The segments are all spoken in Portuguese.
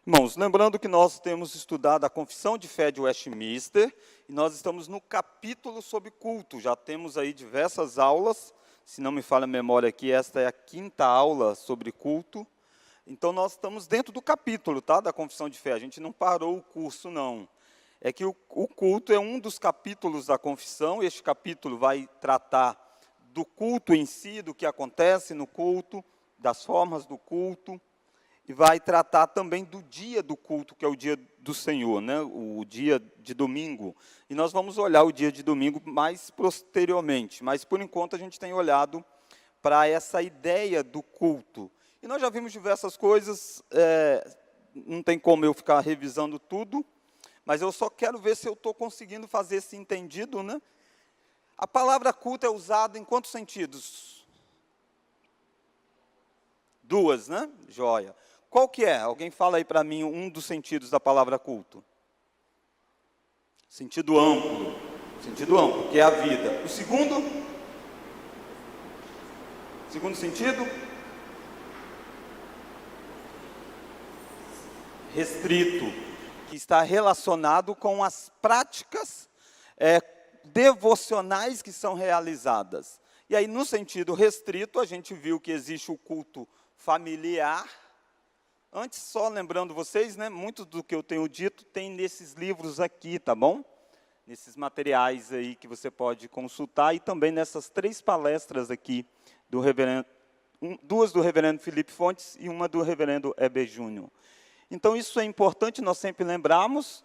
Irmãos, lembrando que nós temos estudado a Confissão de Fé de Westminster, e nós estamos no capítulo sobre culto. Já temos aí diversas aulas, se não me falha a memória aqui, esta é a 5ª aula sobre culto. Então, nós estamos dentro do capítulo, tá, da Confissão de Fé. A gente não parou o curso, não. É que o culto é um dos capítulos da confissão. Este capítulo vai tratar do culto em si, do que acontece no culto, das formas do culto, e vai tratar também do dia do culto, que é o dia do Senhor, né? O dia de domingo. E nós vamos olhar o dia de domingo mais posteriormente, mas por enquanto a gente tem olhado para essa ideia do culto. E nós já vimos diversas coisas, não tem como eu ficar revisando tudo, mas eu só quero ver se eu estou conseguindo fazer esse entendido, né? A palavra culto é usada em quantos sentidos? 2, né? Joia. Qual que é? Alguém fala aí para mim um dos sentidos da palavra culto. Sentido amplo. Sentido amplo, que é a vida. O segundo? Segundo sentido? Restrito, que está relacionado com as práticas devocionais que são realizadas. E aí, no sentido restrito, a gente viu que existe o culto familiar. Antes, só lembrando vocês, né, muito do que eu tenho dito tem nesses livros aqui, tá bom? Nesses materiais aí que você pode consultar e também nessas 3 palestras aqui, do reverendo, 2 do reverendo Felipe Fontes e uma do reverendo Heber Júnior. Então, isso é importante nós sempre lembrarmos.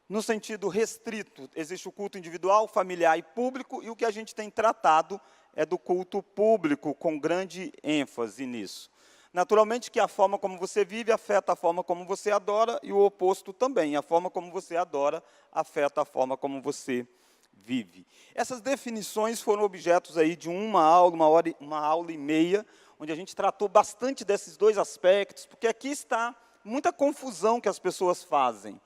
No sentido restrito, existe o culto individual, familiar e público, e o que a gente tem tratado é do culto público, com grande ênfase nisso. Naturalmente que a forma como você vive afeta a forma como você adora, e o oposto também, a forma como você adora afeta a forma como você vive. Essas definições foram objetos aí de uma aula e meia, onde a gente tratou bastante desses 2 aspectos, porque aqui está muita confusão que as pessoas fazem.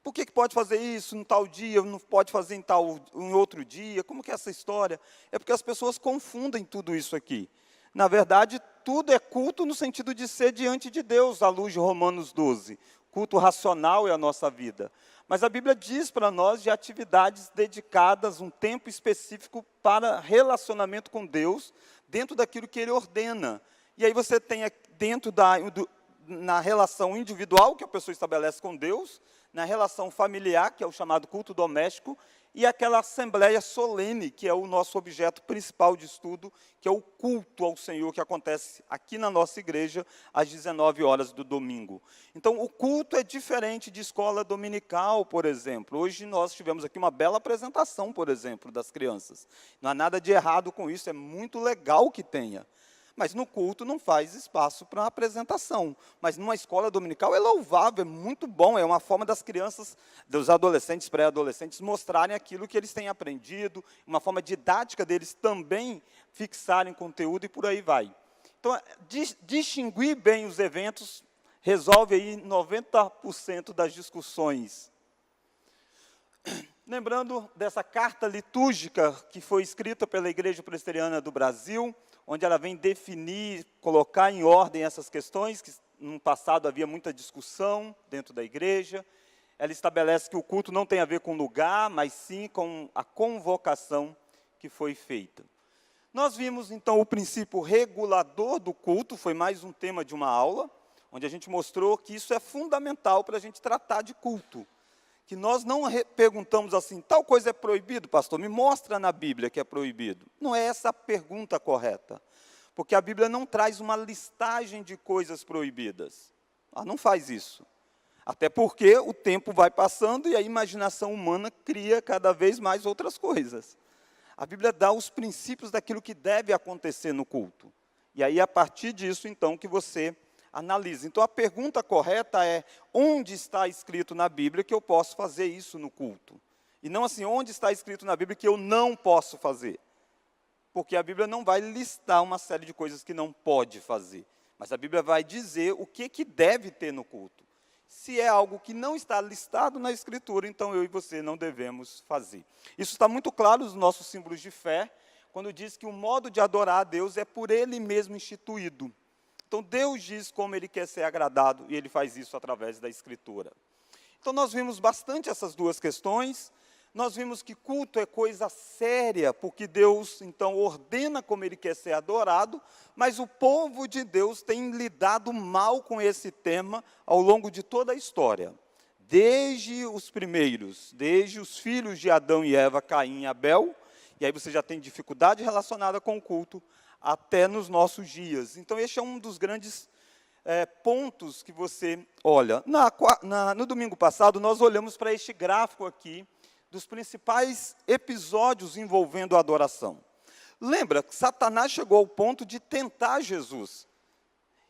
Por que pode fazer isso em tal dia, não pode fazer em outro dia? Como que é essa história? É porque as pessoas confundem tudo isso aqui. Na verdade, tudo é culto no sentido de ser diante de Deus, à luz de Romanos 12. Culto racional é a nossa vida. Mas a Bíblia diz para nós de atividades dedicadas, um tempo específico para relacionamento com Deus, dentro daquilo que Ele ordena. E aí você tem dentro na relação individual, que a pessoa estabelece com Deus, na relação familiar, que é o chamado culto doméstico, e aquela assembleia solene, que é o nosso objeto principal de estudo, que é o culto ao Senhor, que acontece aqui na nossa igreja, às 19 horas do domingo. Então, o culto é diferente de escola dominical, por exemplo. Hoje nós tivemos aqui uma bela apresentação, por exemplo, das crianças. Não há nada de errado com isso, é muito legal que tenha. Mas no culto não faz espaço para apresentação. Mas numa escola dominical é louvável, é muito bom, é uma forma das crianças, dos adolescentes, pré-adolescentes, mostrarem aquilo que eles têm aprendido, uma forma didática deles também fixarem conteúdo e por aí vai. Então, distinguir bem os eventos resolve aí 90% das discussões. Lembrando dessa carta litúrgica que foi escrita pela Igreja Presbiteriana do Brasil, onde ela vem definir, colocar em ordem essas questões, que no passado havia muita discussão dentro da igreja. Ela estabelece que o culto não tem a ver com lugar, mas sim com a convocação que foi feita. Nós vimos, então, o princípio regulador do culto, foi mais um tema de uma aula, onde a gente mostrou que isso é fundamental para a gente tratar de culto. Que nós não perguntamos assim, tal coisa é proibido, pastor, me mostra na Bíblia que é proibido. Não é essa a pergunta correta, porque a Bíblia não traz uma listagem de coisas proibidas. Ela não faz isso. Até porque o tempo vai passando e a imaginação humana cria cada vez mais outras coisas. A Bíblia dá os princípios daquilo que deve acontecer no culto. E aí, a partir disso, então, que você analisa. Então, a pergunta correta é, onde está escrito na Bíblia que eu posso fazer isso no culto? E não assim, onde está escrito na Bíblia que eu não posso fazer? Porque a Bíblia não vai listar uma série de coisas que não pode fazer. Mas a Bíblia vai dizer o que deve ter no culto. Se é algo que não está listado na Escritura, então eu e você não devemos fazer. Isso está muito claro nos nossos símbolos de fé, quando diz que o modo de adorar a Deus é por Ele mesmo instituído. Então, Deus diz como Ele quer ser agradado, e Ele faz isso através da Escritura. Então, nós vimos bastante essas duas questões. Nós vimos que culto é coisa séria, porque Deus, então, ordena como Ele quer ser adorado, mas o povo de Deus tem lidado mal com esse tema ao longo de toda a história. Desde os primeiros, desde os filhos de Adão e Eva, Caim e Abel, e aí você já tem dificuldade relacionada com o culto, até nos nossos dias. Então, este é um dos grandes pontos que você olha. No domingo passado, nós olhamos para este gráfico aqui, dos principais episódios envolvendo a adoração. Lembra que Satanás chegou ao ponto de tentar Jesus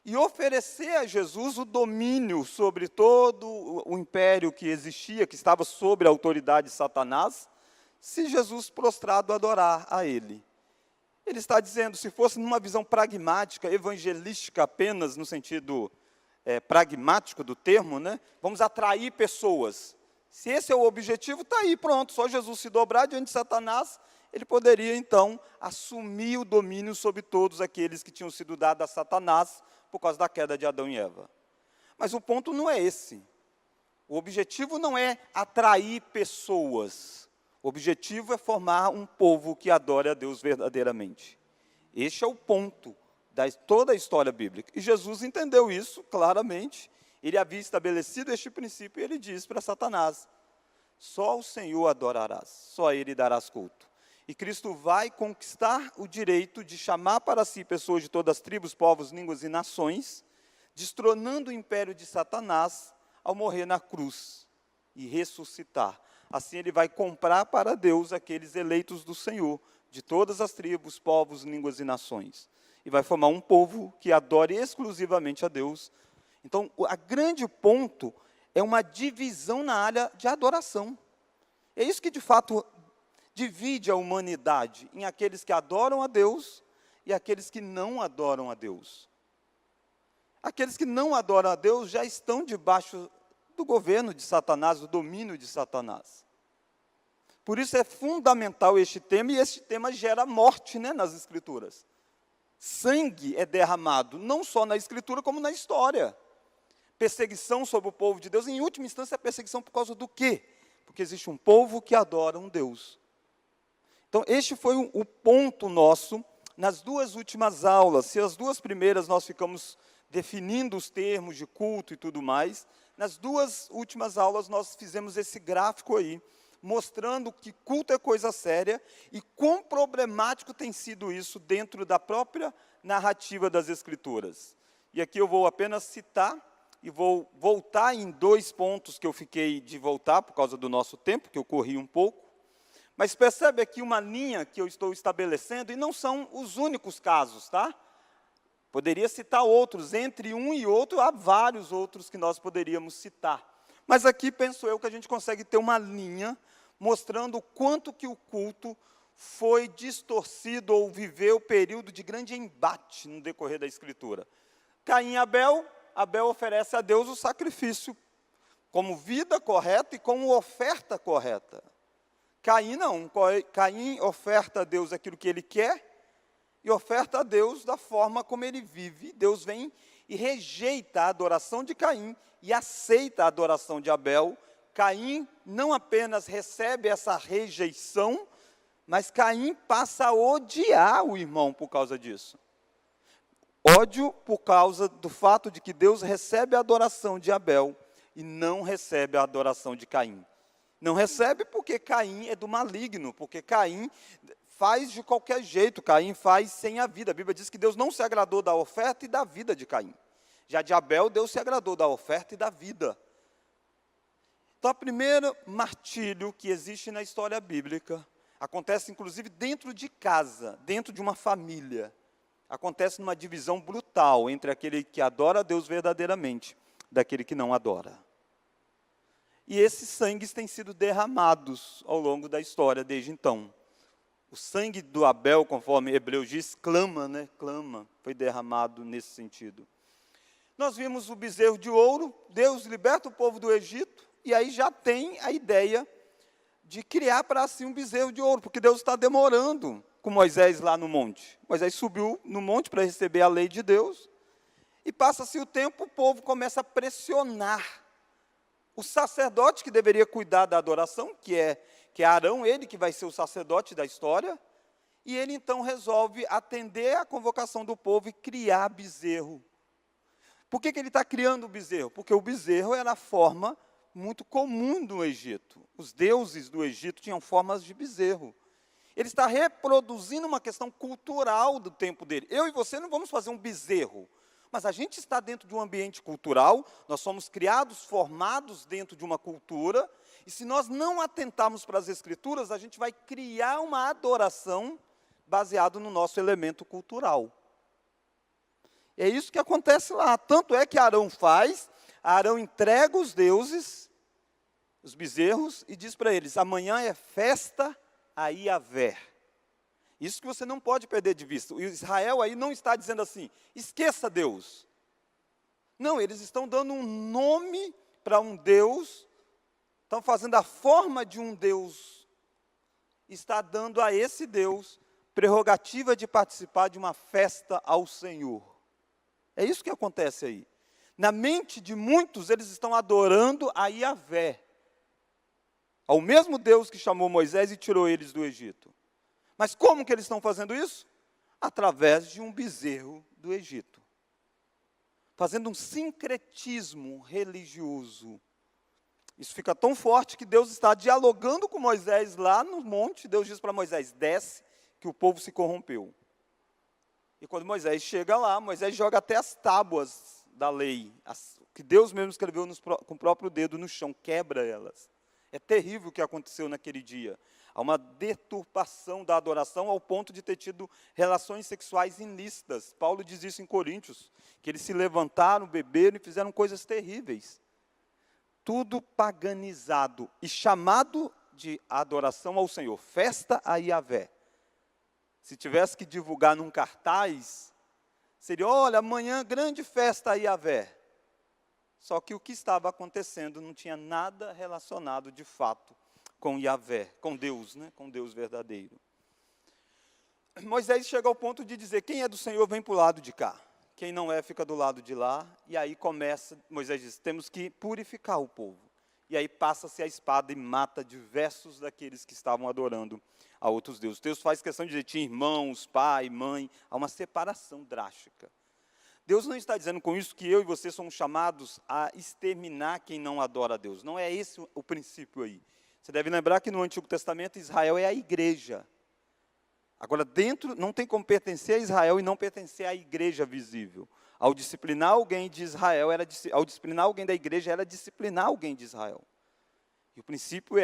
e oferecer a Jesus o domínio sobre todo o império que existia, que estava sob a autoridade de Satanás, se Jesus prostrado adorar a ele. Ele está dizendo, se fosse numa visão pragmática, evangelística apenas, no sentido pragmático do termo, né? Vamos atrair pessoas. Se esse é o objetivo, está aí, pronto. Só Jesus se dobrar diante de Satanás, ele poderia, então, assumir o domínio sobre todos aqueles que tinham sido dados a Satanás por causa da queda de Adão e Eva. Mas o ponto não é esse. O objetivo não é atrair pessoas. O objetivo é formar um povo que adore a Deus verdadeiramente. Este é o ponto de toda a história bíblica. E Jesus entendeu isso claramente. Ele havia estabelecido este princípio e ele diz para Satanás, só o Senhor adorarás, só a Ele darás culto. E Cristo vai conquistar o direito de chamar para si pessoas de todas as tribos, povos, línguas e nações, destronando o império de Satanás ao morrer na cruz e ressuscitar. Assim ele vai comprar para Deus aqueles eleitos do Senhor, de todas as tribos, povos, línguas e nações. E vai formar um povo que adore exclusivamente a Deus. Então, o grande ponto é uma divisão na área de adoração. É isso que, de fato, divide a humanidade em aqueles que adoram a Deus e aqueles que não adoram a Deus. Aqueles que não adoram a Deus já estão debaixo do governo de Satanás, do domínio de Satanás. Por isso é fundamental este tema, e este tema gera morte, né, nas Escrituras. Sangue é derramado, não só na Escritura, como na história. Perseguição sobre o povo de Deus, em última instância, a perseguição por causa do quê? Porque existe um povo que adora um Deus. Então, este foi o ponto nosso nas duas últimas aulas. Se as duas primeiras nós ficamos definindo os termos de culto e tudo mais, nas duas últimas aulas nós fizemos esse gráfico aí, mostrando que culto é coisa séria e quão problemático tem sido isso dentro da própria narrativa das Escrituras. E aqui eu vou apenas citar e vou voltar em dois pontos que eu fiquei de voltar por causa do nosso tempo, que eu corri um pouco. Mas percebe aqui uma linha que eu estou estabelecendo, e não são os únicos casos, tá? Poderia citar outros, entre um e outro, há vários outros que nós poderíamos citar. Mas aqui, penso eu, que a gente consegue ter uma linha mostrando o quanto que o culto foi distorcido ou viveu período de grande embate no decorrer da Escritura. Caim e Abel, Abel oferece a Deus o sacrifício como vida correta e como oferta correta. Caim não, Caim oferta a Deus aquilo que ele quer e oferta a Deus da forma como ele vive. Deus vem e rejeita a adoração de Caim e aceita a adoração de Abel. Caim não apenas recebe essa rejeição, mas Caim passa a odiar o irmão por causa disso. Ódio por causa do fato de que Deus recebe a adoração de Abel e não recebe a adoração de Caim. Não recebe porque Caim é do maligno, porque Caim faz de qualquer jeito, Caim faz sem a vida. A Bíblia diz que Deus não se agradou da oferta e da vida de Caim. Já de Abel, Deus se agradou da oferta e da vida. Então, o primeiro martírio que existe na história bíblica acontece, inclusive, dentro de casa, dentro de uma família. Acontece numa divisão brutal entre aquele que adora a Deus verdadeiramente, daquele que não adora. E esses sangues têm sido derramados ao longo da história desde então. O sangue do Abel, conforme Hebreus diz, clama, né? Clama, foi derramado nesse sentido. Nós vimos o bezerro de ouro, Deus liberta o povo do Egito, e aí já tem a ideia de criar para si um bezerro de ouro, porque Deus está demorando com Moisés lá no monte. Moisés subiu no monte para receber a lei de Deus, E passa-se o tempo, o povo começa a pressionar o sacerdote que deveria cuidar da adoração, que é Arão, ele que vai ser o sacerdote da história, e ele então resolve atender à convocação do povo e criar bezerro. Por que ele está criando o bezerro? Porque o bezerro era a forma muito comum no Egito. Os deuses do Egito tinham formas de bezerro. Ele está reproduzindo uma questão cultural do tempo dele. Eu e você não vamos fazer um bezerro, mas a gente está dentro de um ambiente cultural, nós somos criados, formados dentro de uma cultura, e se nós não atentarmos para as Escrituras, a gente vai criar uma adoração baseado no nosso elemento cultural. É isso que acontece lá. Tanto é que Arão entrega os deuses, os bezerros, e diz para eles: amanhã é festa a Yahvé. Isso que você não pode perder de vista. O Israel aí não está dizendo assim, esqueça Deus. Não, eles estão dando um nome para um Deus, estão fazendo a forma de um Deus, está dando a esse Deus prerrogativa de participar de uma festa ao Senhor. É isso que acontece aí. Na mente de muitos, eles estão adorando a Yahvé, ao mesmo Deus que chamou Moisés e tirou eles do Egito. Mas como que eles estão fazendo isso? Através de um bezerro do Egito. Fazendo um sincretismo religioso. Isso fica tão forte que Deus está dialogando com Moisés lá no monte. Deus diz para Moisés: desce, que o povo se corrompeu. E quando Moisés chega lá, Moisés joga até as tábuas da lei, que Deus mesmo escreveu com o próprio dedo no chão, quebra elas. É terrível o que aconteceu naquele dia. Há uma deturpação da adoração ao ponto de ter tido relações sexuais ilícitas. Paulo diz isso em Coríntios, que eles se levantaram, beberam e fizeram coisas terríveis. Tudo paganizado e chamado de adoração ao Senhor, festa a Yahvé. Se tivesse que divulgar num cartaz, seria: olha, amanhã grande festa a Yahvé. Só que o que estava acontecendo não tinha nada relacionado de fato com Yahvé, com Deus, né? Com Deus verdadeiro. Moisés chega ao ponto de dizer: quem é do Senhor vem para o lado de cá, quem não é fica do lado de lá. E aí começa, Moisés diz: temos que purificar o povo. E aí passa-se a espada e mata diversos daqueles que estavam adorando a outros deuses. Deus faz questão de dizer: tinha irmãos, pai, mãe, há uma separação drástica. Deus não está dizendo com isso que eu e você somos chamados a exterminar quem não adora a Deus. Não é esse o princípio aí. Você deve lembrar que no Antigo Testamento Israel é a igreja. Agora, dentro, não tem como pertencer a Israel e não pertencer à igreja visível. Ao disciplinar alguém de Israel, ao disciplinar alguém da igreja, era disciplinar alguém de Israel. E o princípio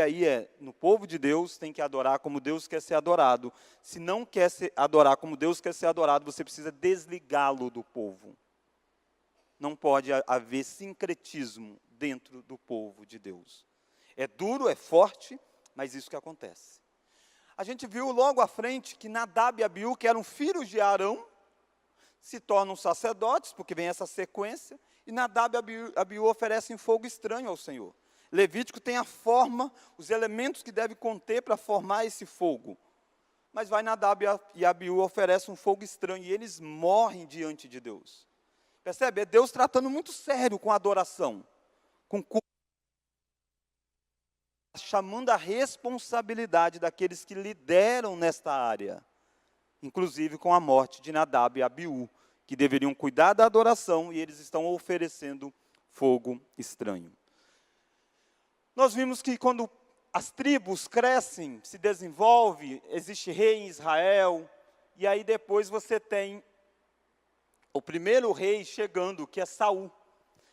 no povo de Deus tem que adorar como Deus quer ser adorado. Se não quer adorar como Deus quer ser adorado, você precisa desligá-lo do povo. Não pode haver sincretismo dentro do povo de Deus. É duro, é forte, mas isso que acontece. A gente viu logo à frente que Nadab e Abiú, que eram filhos de Arão, se tornam sacerdotes, porque vem essa sequência, e Nadab e Abiú oferecem fogo estranho ao Senhor. Levítico tem a forma, os elementos que deve conter para formar esse fogo. Mas vai Nadab e Abiú oferecem um fogo estranho e eles morrem diante de Deus. Percebe? É Deus tratando muito sério com a adoração, com culto, chamando a responsabilidade daqueles que lideram nesta área, inclusive com a morte de Nadab e Abiú, que deveriam cuidar da adoração e eles estão oferecendo fogo estranho. Nós vimos que quando as tribos crescem, se desenvolvem, existe rei em Israel, e aí depois você tem o primeiro rei chegando, que é Saul.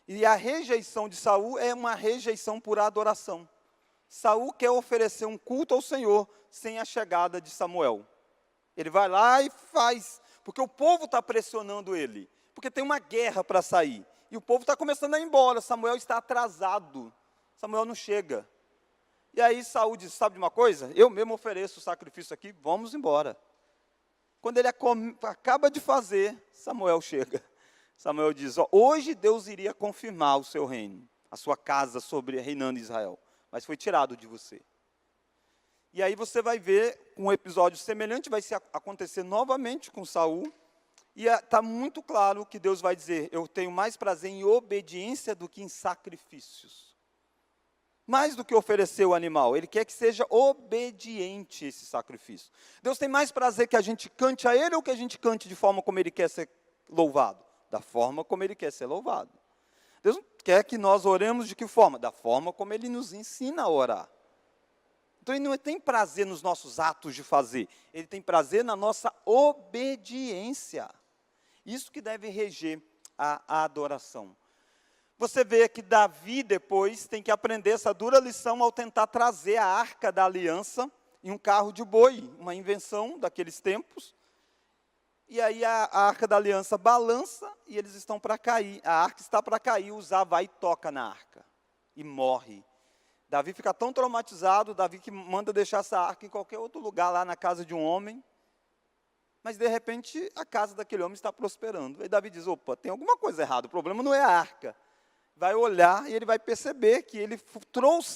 E a rejeição de Saul é uma rejeição por adoração. Saul quer oferecer um culto ao Senhor sem a chegada de Samuel. Ele vai lá e faz, porque o povo está pressionando ele, porque tem uma guerra para sair, e o povo está começando a ir embora, Samuel está atrasado. Samuel não chega. E aí Saul diz: sabe de uma coisa? Eu mesmo ofereço o sacrifício aqui, vamos embora. Quando ele acaba de fazer, Samuel chega. Samuel diz: hoje Deus iria confirmar o seu reino, a sua casa reinando em Israel, mas foi tirado de você. E aí você vai ver um episódio semelhante, vai acontecer novamente com Saul, E está muito claro que Deus vai dizer, eu tenho mais prazer em obediência do que em sacrifícios. Mais do que oferecer o animal, Ele quer que seja obediente esse sacrifício. Deus tem mais prazer que a gente cante a Ele ou que a gente cante de forma como Ele quer ser louvado? Da forma como Ele quer ser louvado. Deus quer que nós oremos de que forma? Da forma como Ele nos ensina a orar. Então Ele não tem prazer nos nossos atos de fazer, Ele tem prazer na nossa obediência. Isso que deve reger a adoração. Você vê que Davi depois tem que aprender essa dura lição ao tentar trazer a Arca da Aliança em um carro de boi, uma invenção daqueles tempos. E aí a Arca da Aliança balança e eles estão para cair. A arca está para cair, Uzá vai e toca na arca e morre. Davi fica tão traumatizado, Davi que manda deixar essa arca em qualquer outro lugar, lá na casa de um homem. Mas, de repente, a casa daquele homem está prosperando. Aí Davi diz, opa, tem alguma coisa errada, o problema não é a arca. Vai olhar e ele vai perceber que ele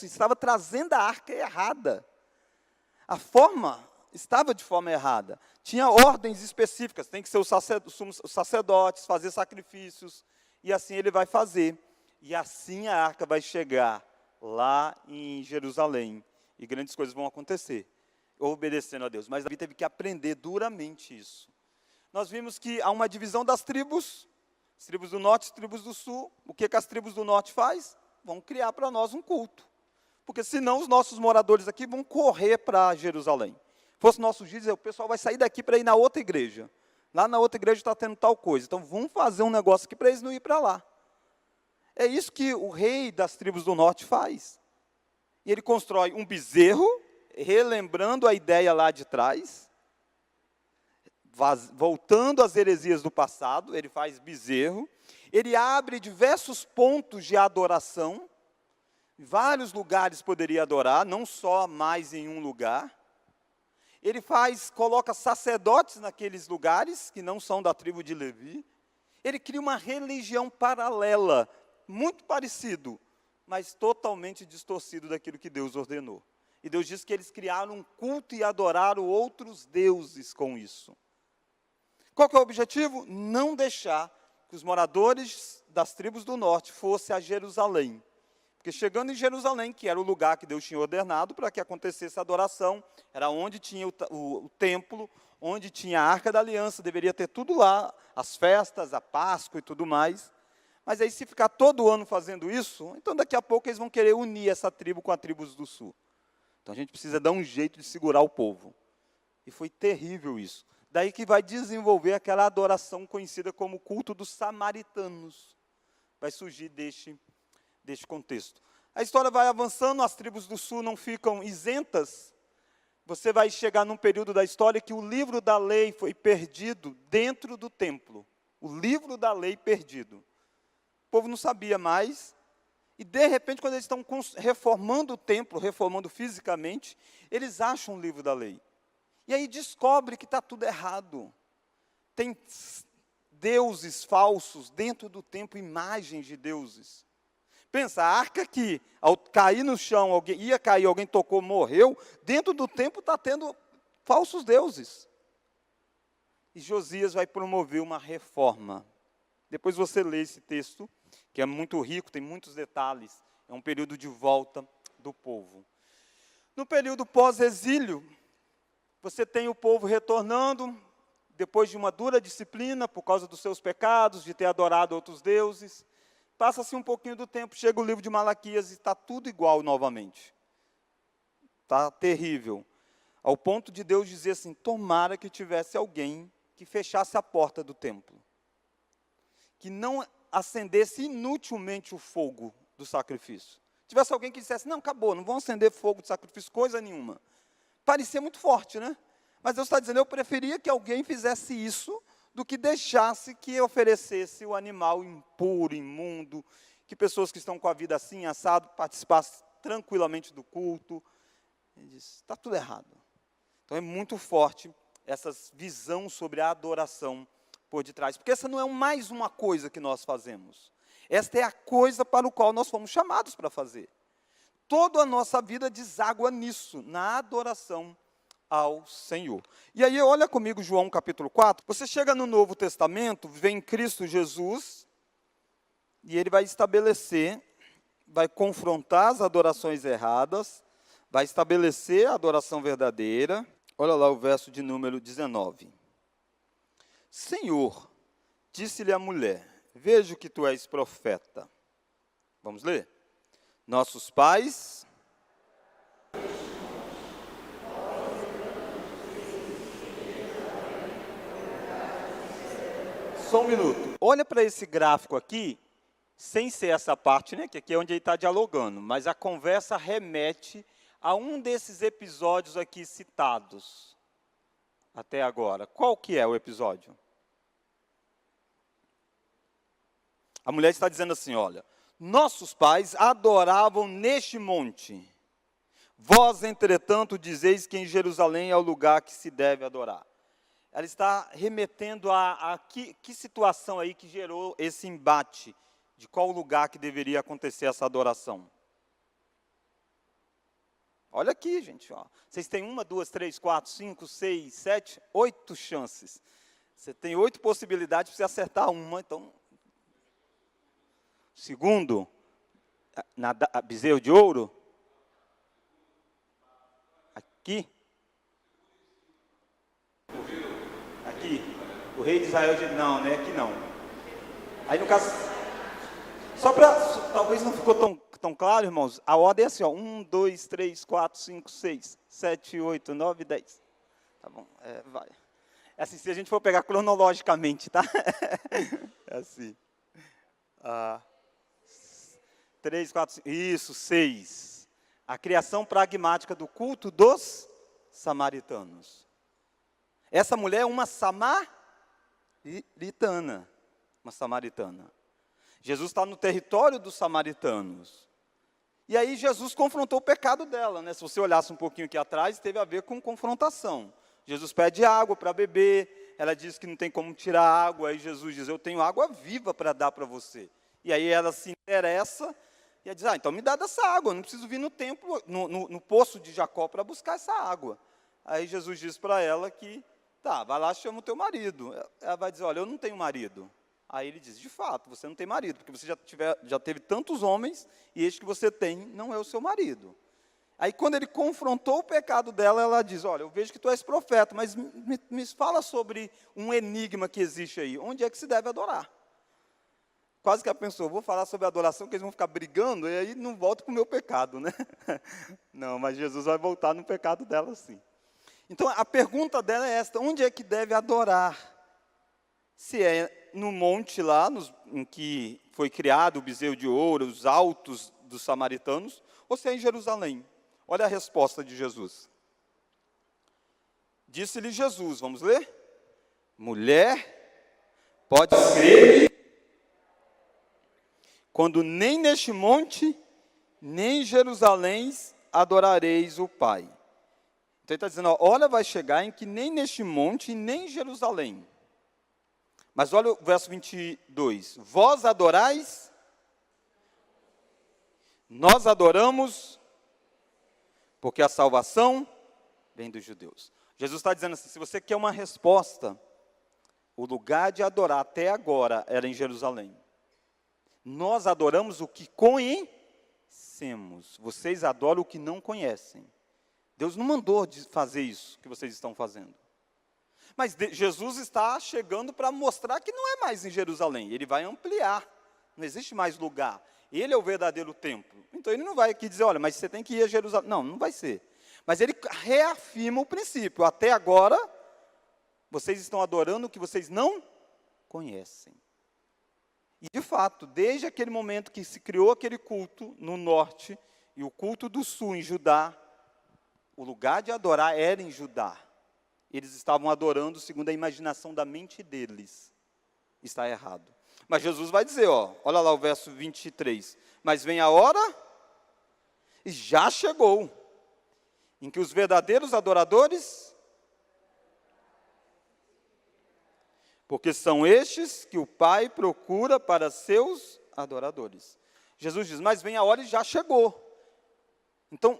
estava trazendo a arca errada. A forma estava de forma errada. Tinha ordens específicas, tem que ser os sacerdotes, fazer sacrifícios, e assim ele vai fazer. E assim a arca vai chegar lá em Jerusalém, e grandes coisas vão acontecer, obedecendo a Deus. Mas Davi teve que aprender duramente isso. Nós vimos que há uma divisão das tribos, as tribos do norte, as tribos do sul. O que as tribos do norte faz? Vão criar para nós um culto. Porque senão os nossos moradores aqui vão correr para Jerusalém. Fosse nossos dias, o pessoal vai sair daqui para ir na outra igreja. Lá na outra igreja está tendo tal coisa. Então vamos fazer um negócio aqui para eles não ir para lá. É isso que o rei das tribos do norte faz. E ele constrói um bezerro, relembrando a ideia lá de trás, voltando às heresias do passado, ele faz bezerro. Ele abre diversos pontos de adoração. Vários lugares poderia adorar, não só mais em um lugar. Ele coloca sacerdotes naqueles lugares, que não são da tribo de Levi. Ele cria uma religião paralela, muito parecido, mas totalmente distorcido daquilo que Deus ordenou. E Deus diz que eles criaram um culto e adoraram outros deuses com isso. Qual que é o objetivo? Não deixar que os moradores das tribos do norte fossem a Jerusalém. Porque chegando em Jerusalém, que era o lugar que Deus tinha ordenado para que acontecesse a adoração, era onde tinha o templo, onde tinha a Arca da Aliança, deveria ter tudo lá, as festas, a Páscoa e tudo mais. Mas aí se ficar todo ano fazendo isso, então daqui a pouco eles vão querer unir essa tribo com as tribos do sul. Então a gente precisa dar um jeito de segurar o povo. E foi terrível isso. Daí que vai desenvolver aquela adoração conhecida como culto dos samaritanos. Vai surgir deste contexto. A história vai avançando, as tribos do sul não ficam isentas. Você vai chegar num período da história que o livro da lei foi perdido dentro do templo. O livro da lei perdido. O povo não sabia mais. E, de repente, quando eles estão reformando o templo, reformando fisicamente, eles acham o livro da lei. E aí descobre que está tudo errado. Tem deuses falsos dentro do templo, imagens de deuses. Pensa, a arca que, ao cair no chão, alguém tocou, morreu, dentro do templo está tendo falsos deuses. E Josias vai promover uma reforma. Depois você lê esse texto, que é muito rico, tem muitos detalhes. É um período de volta do povo. No período pós-exílio, você tem o povo retornando, depois de uma dura disciplina, por causa dos seus pecados, de ter adorado outros deuses. Passa-se um pouquinho do tempo, chega o livro de Malaquias e está tudo igual novamente. Está terrível. Ao ponto de Deus dizer assim, tomara que tivesse alguém que fechasse a porta do templo. Que não acendesse inutilmente o fogo do sacrifício. Tivesse alguém que dissesse, não, acabou, não vão acender fogo de sacrifício, coisa nenhuma. Parecia muito forte, né? Mas Deus está dizendo, eu preferia que alguém fizesse isso, do que deixasse que oferecesse o animal impuro, imundo, que pessoas que estão com a vida assim, assado, participassem tranquilamente do culto. Ele diz, está tudo errado. Então é muito forte essa visão sobre a adoração por detrás. Porque essa não é mais uma coisa que nós fazemos. Esta é a coisa para o qual nós fomos chamados para fazer. Toda a nossa vida deságua nisso, na adoração ao Senhor. E aí, olha comigo João capítulo 4, você chega no Novo Testamento, vem Cristo Jesus, e ele vai estabelecer, vai confrontar as adorações erradas, vai estabelecer a adoração verdadeira. Olha lá o verso de número 19. Senhor, disse-lhe a mulher, vejo que tu és profeta. Vamos ler? Nossos pais... Só um minuto. Olha para esse gráfico aqui, sem ser essa parte, né, que aqui é onde ele está dialogando, mas a conversa remete a um desses episódios aqui citados até agora. Qual que é o episódio? A mulher está dizendo assim, olha, nossos pais adoravam neste monte. Vós, entretanto, dizeis que em Jerusalém é o lugar que se deve adorar. Ela está remetendo a que situação aí que gerou esse embate, de qual lugar que deveria acontecer essa adoração. Olha aqui, gente, ó. Vocês têm 1, 2, 3, 4, 5, 6, 7, 8 chances. Você tem 8 possibilidades para você acertar uma, então... Segundo, bezerro de ouro. Aqui. Aqui, o rei de Israel diz, não, né, aqui não. Aí no caso, talvez não ficou tão claro, irmãos, a ordem é assim, ó, 1, 2, 3, 4, 5, 6, 7, 8, 9, 10. Tá bom, vai. É assim, se a gente for pegar cronologicamente, tá? É assim. 3, 4, 5, isso, 6. A criação pragmática do culto dos samaritanos. Essa mulher é uma samaritana. Uma samaritana. Jesus está no território dos samaritanos. E aí Jesus confrontou o pecado dela, né? Se você olhasse um pouquinho aqui atrás, teve a ver com confrontação. Jesus pede água para beber, ela diz que não tem como tirar água, aí Jesus diz, eu tenho água viva para dar para você. E aí ela se interessa e ela diz, então me dá dessa água, eu não preciso vir no templo, no poço de Jacó para buscar essa água. Aí Jesus diz para ela que, tá, vai lá, chama o teu marido. Ela vai dizer, olha, eu não tenho marido. Aí ele diz, de fato, você não tem marido, porque você já teve tantos homens, e este que você tem não é o seu marido. Aí quando ele confrontou o pecado dela, ela diz, olha, eu vejo que tu és profeta, mas me fala sobre um enigma que existe aí, onde é que se deve adorar? Quase que ela pensou, vou falar sobre a adoração, que eles vão ficar brigando, e aí não volto para o meu pecado, né? Não, mas Jesus vai voltar no pecado dela sim. Então, a pergunta dela é esta, onde é que deve adorar? Se é no monte lá, em que foi criado o bezerro de ouro, os altos dos samaritanos, ou se é em Jerusalém? Olha a resposta de Jesus. Disse-lhe Jesus, vamos ler? Mulher, pode crer, quando nem neste monte, nem em Jerusalém adorareis o Pai. Então ele está dizendo, olha, vai chegar em que nem neste monte, nem em Jerusalém. Mas olha o verso 22. Vós adorais, nós adoramos, porque a salvação vem dos judeus. Jesus está dizendo assim, se você quer uma resposta, o lugar de adorar até agora era em Jerusalém. Nós adoramos o que conhecemos. Vocês adoram o que não conhecem. Deus não mandou fazer isso que vocês estão fazendo. Mas Jesus está chegando para mostrar que não é mais em Jerusalém. Ele vai ampliar. Não existe mais lugar. Ele é o verdadeiro templo. Então ele não vai aqui dizer, olha, mas você tem que ir a Jerusalém. Não, não vai ser. Mas ele reafirma o princípio. Até agora, vocês estão adorando o que vocês não conhecem. E, de fato, desde aquele momento que se criou aquele culto no norte e o culto do sul em Judá, o lugar de adorar era em Judá. Eles estavam adorando segundo a imaginação da mente deles. Está errado. Mas Jesus vai dizer, olha lá o verso 23. Mas vem a hora, e já chegou, em que os verdadeiros adoradores, porque são estes que o Pai procura para seus adoradores. Jesus diz, mas vem a hora e já chegou. Então,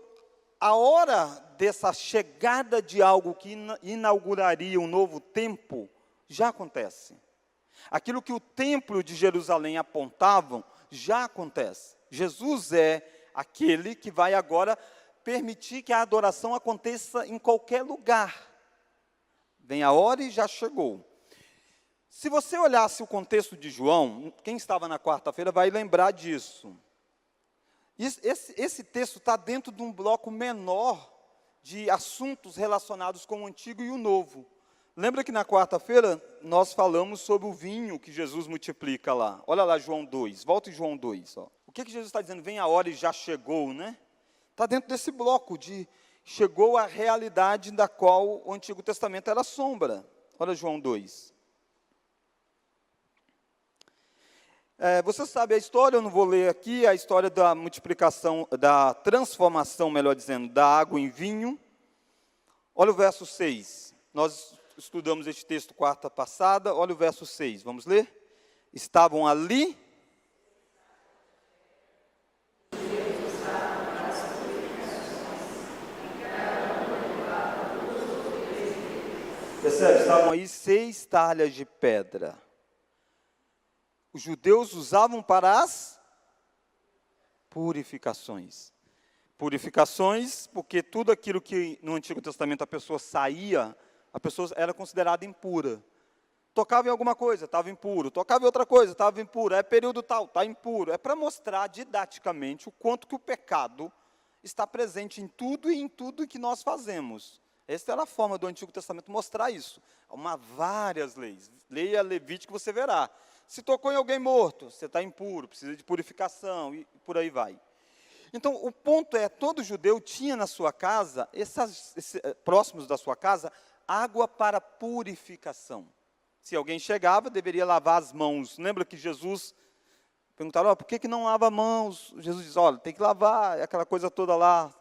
a hora dessa chegada de algo que inauguraria um novo tempo, já acontece. Aquilo que o templo de Jerusalém apontavam, já acontece. Jesus é aquele que vai agora permitir que a adoração aconteça em qualquer lugar. Vem a hora e já chegou. Se você olhasse o contexto de João, quem estava na quarta-feira vai lembrar disso. Esse texto está dentro de um bloco menor de assuntos relacionados com o Antigo e o Novo. Lembra que na quarta-feira nós falamos sobre o vinho que Jesus multiplica lá. Olha lá João 2, volta em João 2. Ó. O que Jesus está dizendo? Vem a hora e já chegou, né? Está dentro desse bloco de chegou a realidade da qual o Antigo Testamento era sombra. Olha João 2. Você sabe a história, eu não vou ler aqui, a história da multiplicação, da transformação, melhor dizendo, da água em vinho. Olha o verso 6. Nós estudamos este texto quarta passada, olha o verso 6, vamos ler? Estavam ali... Percebe? Estavam aí 6 talhas de pedra. Os judeus usavam para as purificações. Purificações, porque tudo aquilo que no Antigo Testamento a pessoa saía, a pessoa era considerada impura. Tocava em alguma coisa, estava impuro. Tocava em outra coisa, estava impuro. É período tal, está impuro. É para mostrar didaticamente o quanto que o pecado está presente em tudo e em tudo que nós fazemos. Essa era a forma do Antigo Testamento mostrar isso. Há várias leis. Leia Levítico que você verá. Se tocou em alguém morto, você está impuro, precisa de purificação e por aí vai. Então, o ponto é, todo judeu tinha na sua casa, próximos da sua casa, água para purificação. Se alguém chegava, deveria lavar as mãos. Lembra que Jesus perguntaram, por que não lava as mãos? Jesus diz, olha, tem que lavar, aquela coisa toda lá,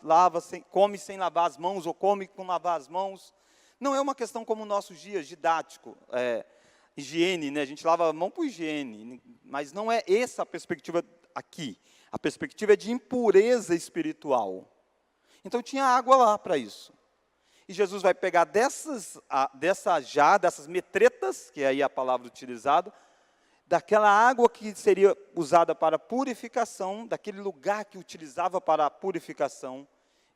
come sem lavar as mãos, ou come com lavar as mãos. Não é uma questão como nossos dias, didático, higiene, né? A gente lava a mão por higiene, mas não é essa a perspectiva aqui. A perspectiva é de impureza espiritual. Então tinha água lá para isso. E Jesus vai pegar dessas metretas, que é aí a palavra utilizada, daquela água que seria usada para purificação, daquele lugar que utilizava para a purificação,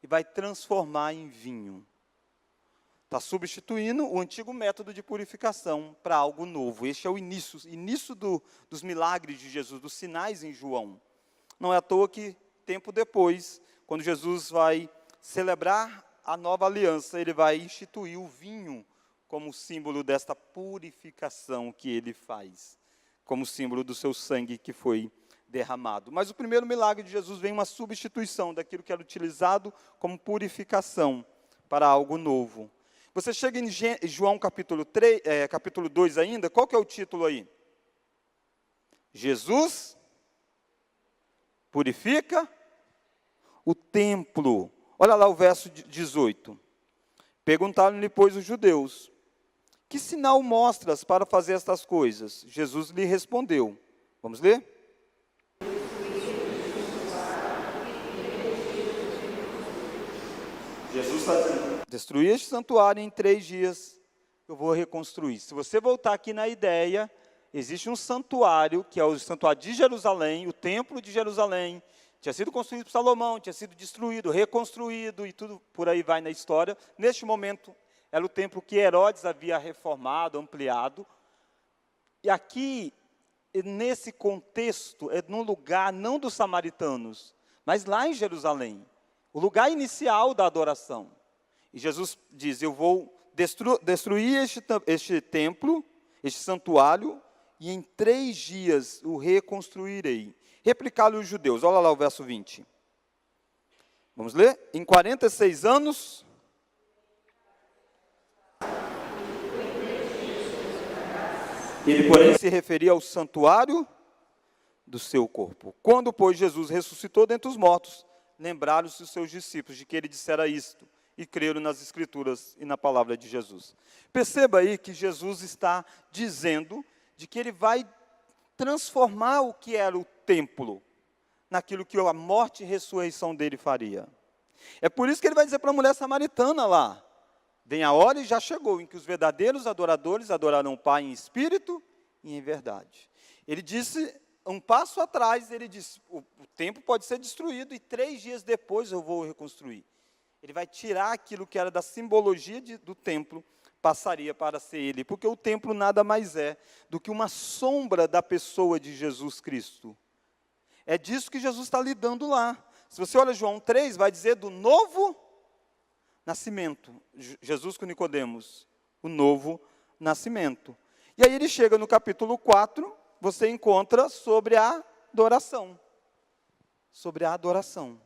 e vai transformar em vinho. Está substituindo o antigo método de purificação para algo novo. Este é o início dos milagres de Jesus, dos sinais em João. Não é à toa que, tempo depois, quando Jesus vai celebrar a nova aliança, ele vai instituir o vinho como símbolo desta purificação que ele faz, como símbolo do seu sangue que foi derramado. Mas o primeiro milagre de Jesus vem uma substituição daquilo que era utilizado como purificação para algo novo. Você chega em João capítulo 2 ainda, qual que é o título aí? Jesus purifica o templo. Olha lá o verso 18. Perguntaram-lhe, pois, os judeus, que sinal mostras para fazer estas coisas? Jesus lhe respondeu. Vamos ler? Jesus está dizendo, destruir este santuário em 3 dias, eu vou reconstruir. Se você voltar aqui na ideia, existe um santuário, que é o santuário de Jerusalém, o templo de Jerusalém, tinha sido construído por Salomão, tinha sido destruído, reconstruído, e tudo por aí vai na história. Neste momento, era o templo que Herodes havia reformado, ampliado. E aqui, nesse contexto, é num lugar não dos samaritanos, mas lá em Jerusalém, o lugar inicial da adoração. E Jesus diz, eu vou destruir este templo, este santuário, e em 3 dias o reconstruirei. Replicaram os judeus, olha lá o verso 20. Vamos ler? Em 46 anos... Ele, porém, se referia ao santuário do seu corpo. Quando, pois, Jesus ressuscitou dentre os mortos, lembraram-se os seus discípulos de que ele dissera isto, e creram nas Escrituras e na palavra de Jesus. Perceba aí que Jesus está dizendo de que ele vai transformar o que era o templo naquilo que a morte e ressurreição dele faria. É por isso que ele vai dizer para a mulher samaritana lá, vem a hora e já chegou, em que os verdadeiros adoradores adorarão o Pai em espírito e em verdade. Ele disse, um passo atrás, ele disse, o templo pode ser destruído e 3 dias depois eu vou reconstruir. Ele vai tirar aquilo que era da simbologia do templo, passaria para ser ele, porque o templo nada mais é do que uma sombra da pessoa de Jesus Cristo. É disso que Jesus está lidando lá. Se você olha João 3, vai dizer do novo nascimento. Jesus com Nicodemos, o novo nascimento. E aí ele chega no capítulo 4, você encontra sobre a adoração. Sobre a adoração.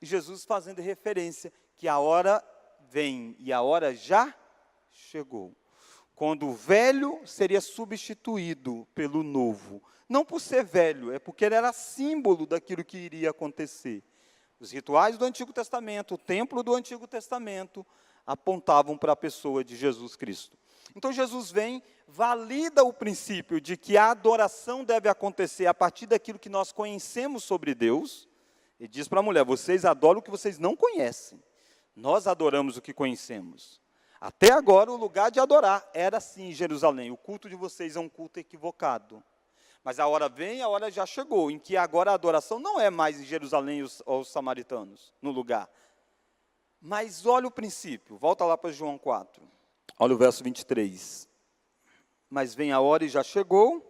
E Jesus fazendo referência que a hora vem e a hora já chegou. Quando o velho seria substituído pelo novo. Não por ser velho, é porque ele era símbolo daquilo que iria acontecer. Os rituais do Antigo Testamento, o templo do Antigo Testamento, apontavam para a pessoa de Jesus Cristo. Então Jesus vem, valida o princípio de que a adoração deve acontecer a partir daquilo que nós conhecemos sobre Deus, e diz para a mulher, vocês adoram o que vocês não conhecem, nós adoramos o que conhecemos. Até agora o lugar de adorar era assim em Jerusalém, o culto de vocês é um culto equivocado. Mas a hora vem, a hora já chegou, em que agora a adoração não é mais em Jerusalém os samaritanos, no lugar. Mas olha o princípio, volta lá para João 4, olha o verso 23. Mas vem a hora e já chegou,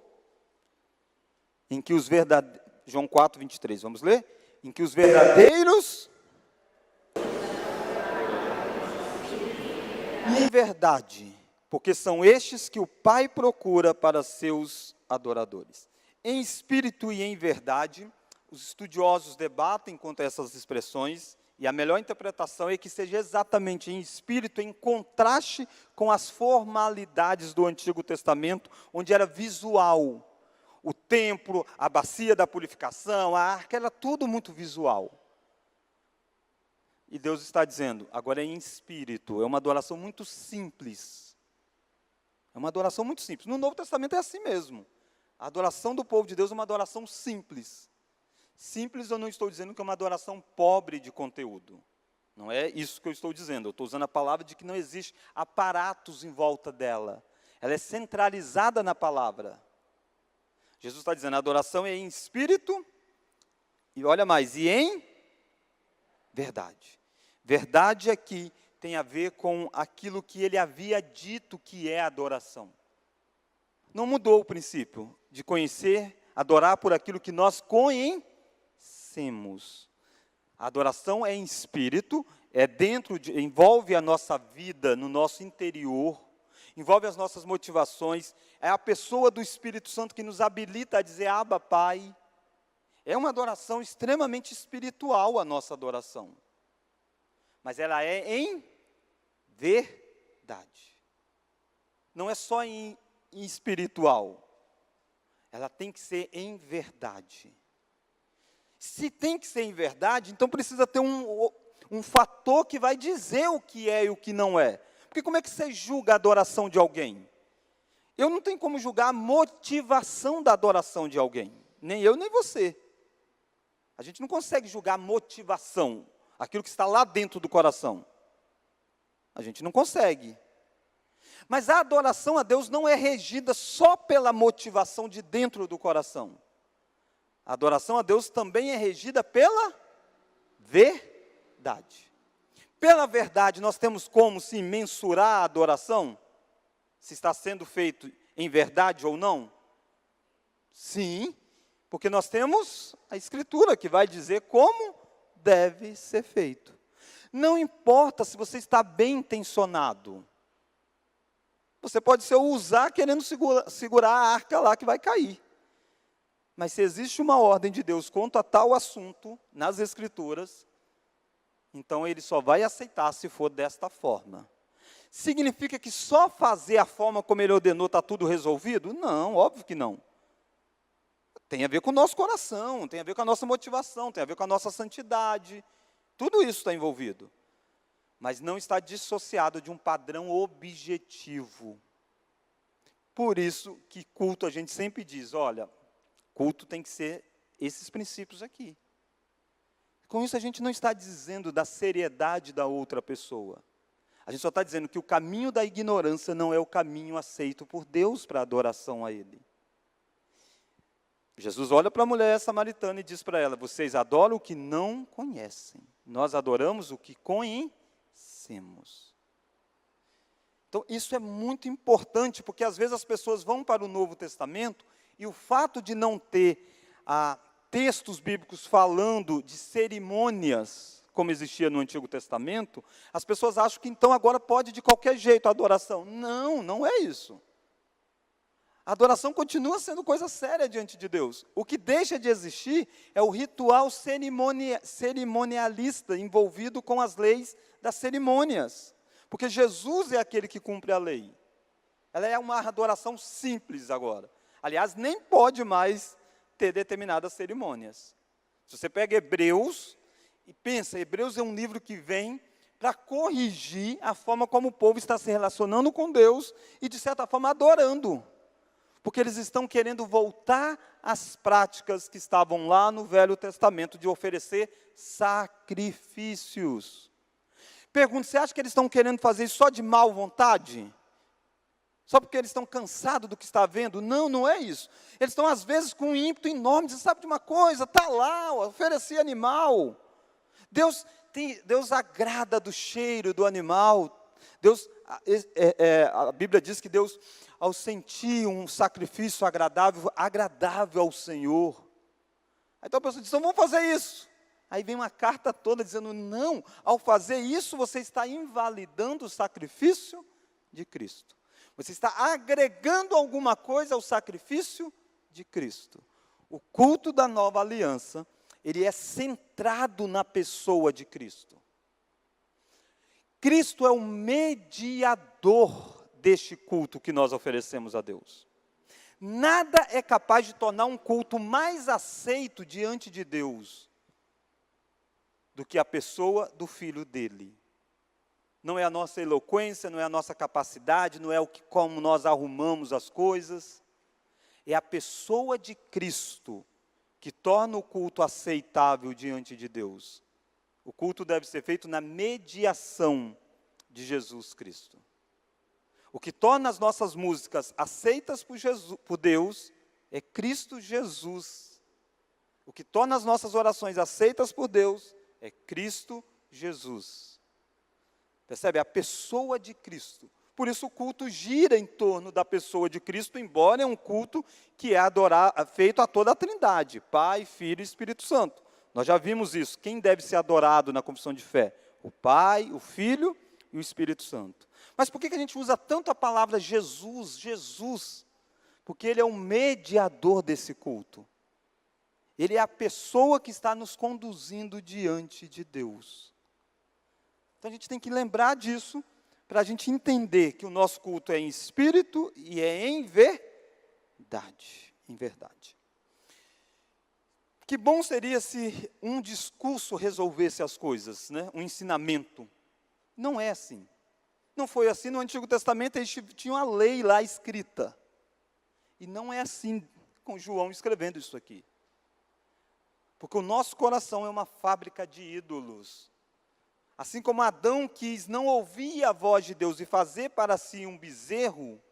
em que os verdadeiros, João 4, 23, vamos ler? Em que os verdadeiros, em verdade, porque são estes que o Pai procura para seus adoradores. Em espírito e em verdade, os estudiosos debatem quanto a essas expressões, e a melhor interpretação é que seja exatamente em espírito, em contraste com as formalidades do Antigo Testamento, onde era visual. O templo, a bacia da purificação, a arca, era tudo muito visual. E Deus está dizendo, agora é em espírito, é uma adoração muito simples. É uma adoração muito simples. No Novo Testamento é assim mesmo. A adoração do povo de Deus é uma adoração simples. Simples eu não estou dizendo que é uma adoração pobre de conteúdo. Não é isso que eu estou dizendo. Eu estou usando a palavra de que não existe aparatos em volta dela. Ela é centralizada na palavra. Jesus está dizendo, a adoração é em espírito, e olha mais, e em verdade. Verdade aqui tem a ver com aquilo que ele havia dito que é adoração. Não mudou o princípio de conhecer, adorar por aquilo que nós conhecemos. A adoração é em espírito, envolve a nossa vida no nosso interior, envolve as nossas motivações, é a pessoa do Espírito Santo que nos habilita a dizer, Abba, Pai. É uma adoração extremamente espiritual a nossa adoração. Mas ela é em verdade. Não é só em espiritual. Ela tem que ser em verdade. Se tem que ser em verdade, então precisa ter um fator que vai dizer o que é e o que não é. Porque como é que você julga a adoração de alguém? Eu não tenho como julgar a motivação da adoração de alguém. Nem eu, nem você. A gente não consegue julgar a motivação, aquilo que está lá dentro do coração. A gente não consegue. Mas a adoração a Deus não é regida só pela motivação de dentro do coração. A adoração a Deus também é regida pela verdade. Pela verdade, nós temos como, sim, mensurar a adoração? Se está sendo feito em verdade ou não? Sim, porque nós temos a Escritura que vai dizer como deve ser feito. Não importa se você está bem intencionado. Você pode ser usar querendo segurar a arca lá que vai cair. Mas se existe uma ordem de Deus quanto a tal assunto, nas Escrituras, então ele só vai aceitar se for desta forma. Significa que só fazer a forma como ele ordenou está tudo resolvido? Não, óbvio que não. Tem a ver com o nosso coração, tem a ver com a nossa motivação, tem a ver com a nossa santidade. Tudo isso está envolvido. Mas não está dissociado de um padrão objetivo. Por isso que culto a gente sempre diz, olha, culto tem que ser esses princípios aqui. Com isso a gente não está dizendo da seriedade da outra pessoa. A gente só está dizendo que o caminho da ignorância não é o caminho aceito por Deus para a adoração a Ele. Jesus olha para a mulher samaritana e diz para ela: vocês adoram o que não conhecem. Nós adoramos o que conhecemos. Então, isso é muito importante, porque às vezes as pessoas vão para o Novo Testamento e o fato de não ter textos bíblicos falando de cerimônias, como existia no Antigo Testamento, as pessoas acham que então agora pode de qualquer jeito a adoração. Não, não é isso. A adoração continua sendo coisa séria diante de Deus. O que deixa de existir é o ritual cerimonialista envolvido com as leis das cerimônias. Porque Jesus é aquele que cumpre a lei. Ela é uma adoração simples agora. Aliás, nem pode mais ter determinadas cerimônias. Se você pega Hebreus e pensa, Hebreus é um livro que vem para corrigir a forma como o povo está se relacionando com Deus e, de certa forma, adorando. Porque eles estão querendo voltar às práticas que estavam lá no Velho Testamento, de oferecer sacrifícios. Pergunto, você acha que eles estão querendo fazer isso só de má vontade? Só porque eles estão cansados do que está vendo? Não, não é isso. Eles estão, às vezes, com um ímpeto enorme, você sabe de uma coisa, está lá, oferecer animal. Deus agrada do cheiro do animal. A Bíblia diz que Deus, ao sentir um sacrifício agradável ao Senhor. Então a pessoa diz, então vamos fazer isso. Aí vem uma carta toda dizendo, não, ao fazer isso você está invalidando o sacrifício de Cristo. Você está agregando alguma coisa ao sacrifício de Cristo. O culto da nova aliança, ele é centrado na pessoa de Cristo. Cristo é o mediador deste culto que nós oferecemos a Deus. Nada é capaz de tornar um culto mais aceito diante de Deus do que a pessoa do Filho dele. Não é a nossa eloquência, não é a nossa capacidade, não é como nós arrumamos as coisas. É a pessoa de Cristo que torna o culto aceitável diante de Deus. O culto deve ser feito na mediação de Jesus Cristo. O que torna as nossas músicas aceitas por Deus é Cristo Jesus. O que torna as nossas orações aceitas por Deus é Cristo Jesus. Percebe? A pessoa de Cristo. Por isso o culto gira em torno da pessoa de Cristo, embora é um culto que é feito a toda a Trindade, Pai, Filho e Espírito Santo. Nós já vimos isso. Quem deve ser adorado na confissão de fé? O Pai, o Filho e o Espírito Santo. Mas por que a gente usa tanto a palavra Jesus, Jesus? Porque Ele é o mediador desse culto. Ele é a pessoa que está nos conduzindo diante de Deus. Então a gente tem que lembrar disso, para a gente entender que o nosso culto é em espírito e é em verdade. Em verdade. Que bom seria se um discurso resolvesse as coisas, né? Um ensinamento. Não é assim. Não foi assim no Antigo Testamento, eles tinham a lei lá escrita. E não é assim com João escrevendo isso aqui. Porque o nosso coração é uma fábrica de ídolos. Assim como Adão quis não ouvir a voz de Deus e fazer para si um bezerro,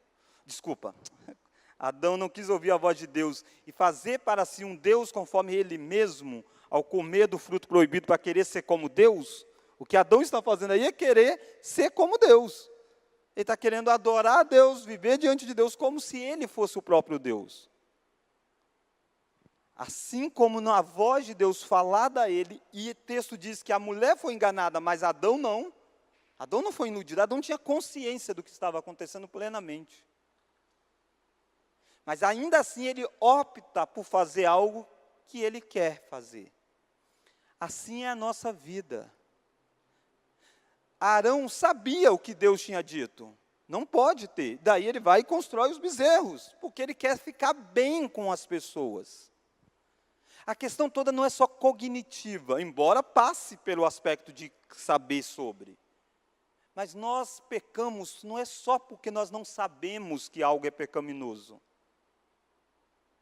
Adão não quis ouvir a voz de Deus e fazer para si um Deus conforme ele mesmo, ao comer do fruto proibido para querer ser como Deus. O que Adão está fazendo aí é querer ser como Deus. Ele está querendo adorar a Deus, viver diante de Deus como se ele fosse o próprio Deus. Assim como na voz de Deus falada a ele, e o texto diz que a mulher foi enganada, mas Adão não. Adão não foi iludido, Adão tinha consciência do que estava acontecendo plenamente. Mas ainda assim ele opta por fazer algo que ele quer fazer. Assim é a nossa vida. Arão sabia o que Deus tinha dito. Não pode ter. Daí ele vai e constrói os bezerros, porque ele quer ficar bem com as pessoas. A questão toda não é só cognitiva, embora passe pelo aspecto de saber sobre. Mas nós pecamos não é só porque nós não sabemos que algo é pecaminoso.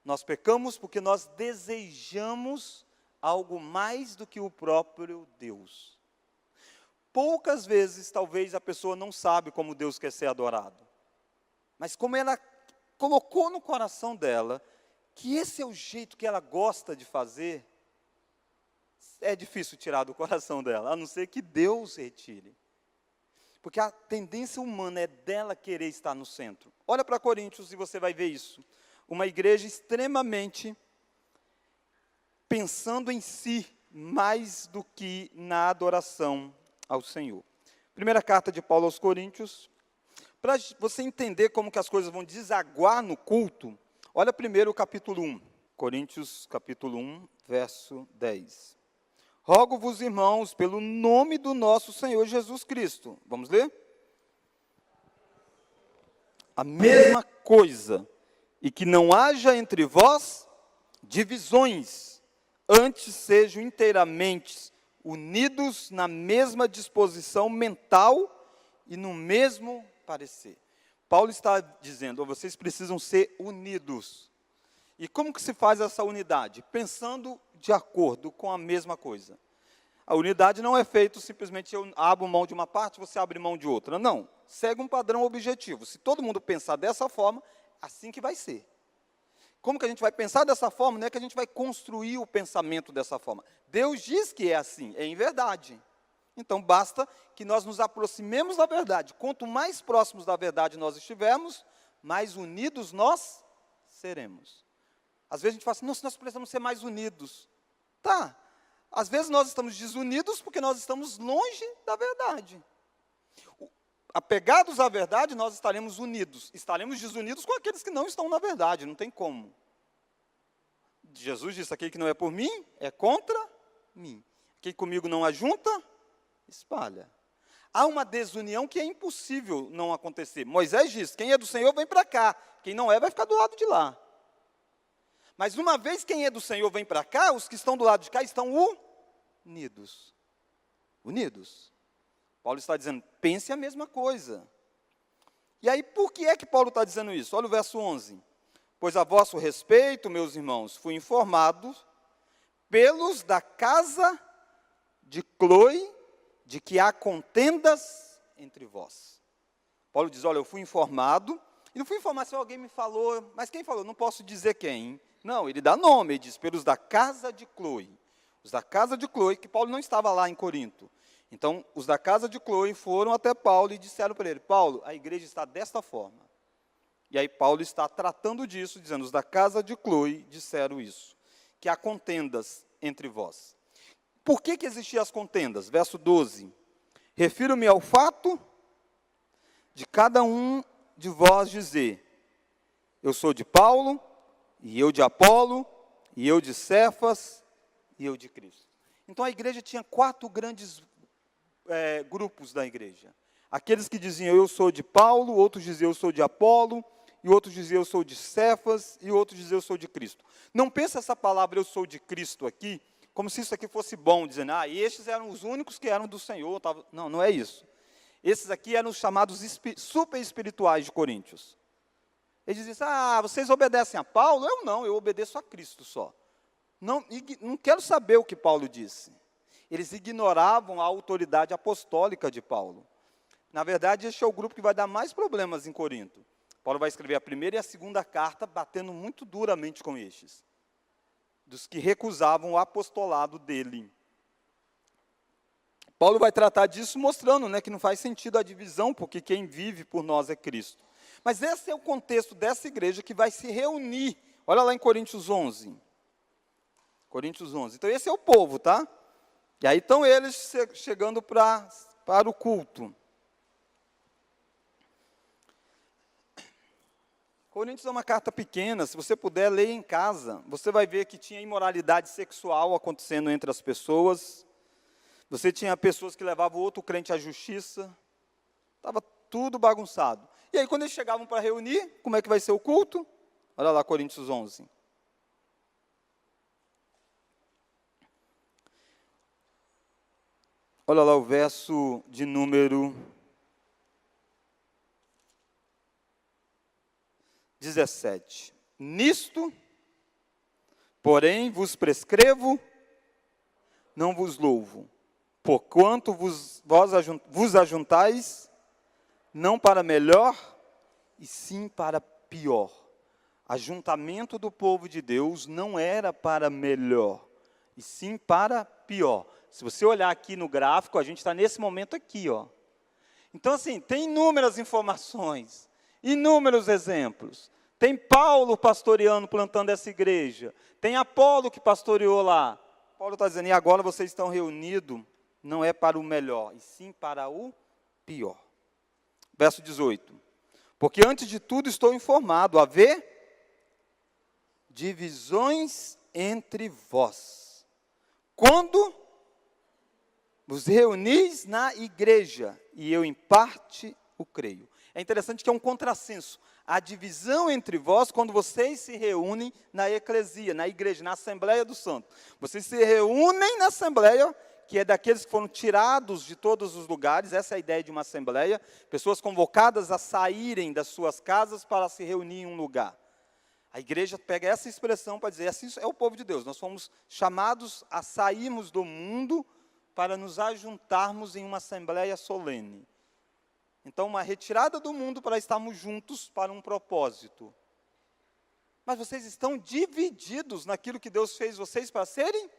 Nós pecamos porque nós desejamos algo mais do que o próprio Deus. Poucas vezes, talvez, a pessoa não sabe como Deus quer ser adorado. Mas como ela colocou no coração dela que esse é o jeito que ela gosta de fazer, é difícil tirar do coração dela, a não ser que Deus retire. Porque a tendência humana é dela querer estar no centro. Olha para Coríntios e você vai ver isso. Uma igreja extremamente pensando em si, mais do que na adoração ao Senhor. Primeira carta de Paulo aos Coríntios. Para você entender como que as coisas vão desaguar no culto, olha primeiro o capítulo 1. Coríntios, capítulo 1, verso 10. Rogo-vos, irmãos, pelo nome do nosso Senhor Jesus Cristo. Vamos ler? A mesma coisa, e que não haja entre vós divisões, antes sejam inteiramente unidos na mesma disposição mental e no mesmo parecer. Paulo está dizendo, vocês precisam ser unidos. E como que se faz essa unidade? Pensando de acordo com a mesma coisa. A unidade não é feita simplesmente eu abro mão de uma parte, você abre mão de outra. Não, segue um padrão objetivo. Se todo mundo pensar dessa forma, assim que vai ser. Como que a gente vai pensar dessa forma? Não é que a gente vai construir o pensamento dessa forma. Deus diz que é assim, é em verdade. Então, basta que nós nos aproximemos da verdade. Quanto mais próximos da verdade nós estivermos, mais unidos nós seremos. Às vezes a gente fala assim, nossa, nós precisamos ser mais unidos. Tá, às vezes nós estamos desunidos porque nós estamos longe da verdade. Apegados à verdade, nós estaremos unidos. Estaremos desunidos com aqueles que não estão na verdade, não tem como. Jesus disse, aquele que não é por mim, é contra mim. Quem comigo não ajunta, espalha. Há uma desunião que é impossível não acontecer. Moisés disse, quem é do Senhor vem para cá, quem não é vai ficar do lado de lá. Mas uma vez quem é do Senhor vem para cá, os que estão do lado de cá estão unidos. Unidos. Paulo está dizendo, pense a mesma coisa. E aí, por que é que Paulo está dizendo isso? Olha o verso 11. Pois a vosso respeito, meus irmãos, fui informado pelos da casa de Cloe, de que há contendas entre vós. Paulo diz, olha, eu fui informado, e não fui informado se alguém me falou, mas quem falou? Não posso dizer quem. Não, ele dá nome, ele diz, pelos da casa de Cloe. Os da casa de Cloe, que Paulo não estava lá em Corinto. Então, os da casa de Cloe foram até Paulo e disseram para ele, Paulo, a igreja está desta forma. E aí Paulo está tratando disso, dizendo, os da casa de Cloe disseram isso, que há contendas entre vós. Por que existiam as contendas? Verso 12, refiro-me ao fato de cada um de vós dizer, eu sou de Paulo, e eu de Apolo, e eu de Cefas, e eu de Cristo. Então a igreja tinha 4 grandes grupos da igreja. Aqueles que diziam, eu sou de Paulo, outros diziam, eu sou de Apolo, e outros diziam, eu sou de Cefas, e outros diziam, eu sou de Cristo. Não pensa essa palavra, eu sou de Cristo aqui, como se isso aqui fosse bom, dizendo, e estes eram os únicos que eram do Senhor. Não, não é isso. Esses aqui eram os chamados super espirituais de Coríntios. Eles dizem, vocês obedecem a Paulo? Eu não, eu obedeço a Cristo só. Não quero saber o que Paulo disse. Eles ignoravam a autoridade apostólica de Paulo. Na verdade, este é o grupo que vai dar mais problemas em Corinto. Paulo vai escrever a primeira e a segunda carta, batendo muito duramente com estes, dos que recusavam o apostolado dele. Paulo vai tratar disso mostrando, que não faz sentido a divisão, porque quem vive por nós é Cristo. Mas esse é o contexto dessa igreja que vai se reunir. Olha lá em Coríntios 11. Coríntios 11. Então, esse é o povo, tá? E aí estão eles chegando para o culto. Coríntios é uma carta pequena, se você puder, leia em casa. Você vai ver que tinha imoralidade sexual acontecendo entre as pessoas. Você tinha pessoas que levavam outro crente à justiça. Estava tudo bagunçado. E aí, quando eles chegavam para reunir, como é que vai ser o culto? Olha lá, Coríntios 11. Olha lá o verso de número 17. Nisto, porém, vos prescrevo não vos louvo, porquanto vos ajuntais, não para melhor, e sim para pior. Ajuntamento do povo de Deus não era para melhor, e sim para pior. Se você olhar aqui no gráfico, a gente está nesse momento aqui, ó. Então, assim, tem inúmeras informações, inúmeros exemplos. Tem Paulo pastoreando, plantando essa igreja. Tem Apolo que pastoreou lá. Paulo está dizendo, e agora vocês estão reunidos, não é para o melhor, e sim para o pior. Verso 18. Porque antes de tudo estou informado, haver divisões entre vós. Quando vos reunis na igreja, e eu em parte o creio. É interessante que é um contrassenso. A divisão entre vós, quando vocês se reúnem na eclesia, na igreja, na Assembleia do Santo. Vocês se reúnem na Assembleia, que é daqueles que foram tirados de todos os lugares, essa é a ideia de uma Assembleia, pessoas convocadas a saírem das suas casas para se reunir em um lugar. A igreja pega essa expressão para dizer, assim é o povo de Deus, nós fomos chamados a sairmos do mundo para nos ajuntarmos em uma assembleia solene. Então, uma retirada do mundo para estarmos juntos para um propósito. Mas vocês estão divididos naquilo que Deus fez vocês para serem